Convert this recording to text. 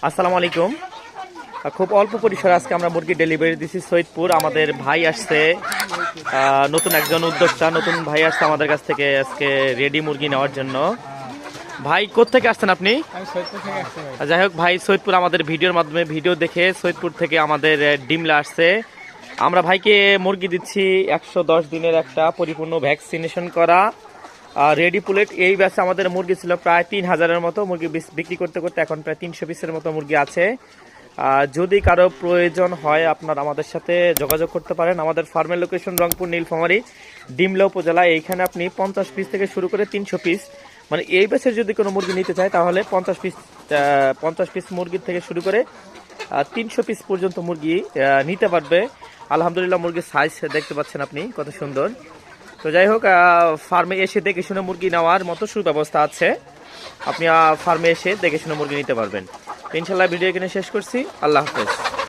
আসসালামু আলাইকুম। খুব অল্প পরিসরে আজকে আমরা মুরগি ডেলিভারি দিচ্ছি সৈয়দপুর। আমাদের ভাই আসছে, নতুন একজন উদ্যোক্তা, নতুন ভাই আসছে আমাদের কাছ থেকে আজকে রেডি মুরগি নেওয়ার জন্য। ভাই কোত্থেকে আসছেন আপনি? যাই হোক, ভাই সৈয়দপুর আমাদের ভিডিওর মাধ্যমে ভিডিও দেখে সৈয়দপুর থেকে আমাদের ডিমলা আসছে। আমরা ভাইকে মুরগি দিচ্ছি 110 দিনের একটা পরিপূর্ণ ভ্যাকসিনেশন করা রেডি পুলেট। এই ব্যাচে আমাদের মুরগি ছিল প্রায় 3000-এর মতো। মুরগি বিক্রি করতে করতে এখন প্রায় 300 পিসের মতো মুরগি আছে। যদি কারো প্রয়োজন হয় আপনারা আমাদের সাথে যোগাযোগ করতে পারেন। আমাদের ফার্মের লোকেশন রংপুর নীলফামারী ডিমলা উপজেলা। এইখানে আপনি 50 পিস থেকে শুরু করে 300 পিস, মানে এই ব্যাচের যদি কোনো মুরগি নিতে চায় তাহলে 50 পিস মুরগির থেকে শুরু করে 300 পিস পর্যন্ত মুরগি নিতে পারবে। আলহামদুলিল্লাহ, মুরগির সাইজ দেখতে পাচ্ছেন আপনি কত সুন্দর। তো যাই হোক, ফার্মে এসে দেখে শুনে মুরগি নেওয়ার মতো সুব্যবস্থা আছে। আপনি ফার্মে এসে দেখে শুনে মুরগি নিতে পারবেন। ইনশাল্লাহ ভিডিও এখানে শেষ করছি। আল্লাহ হাফেজ।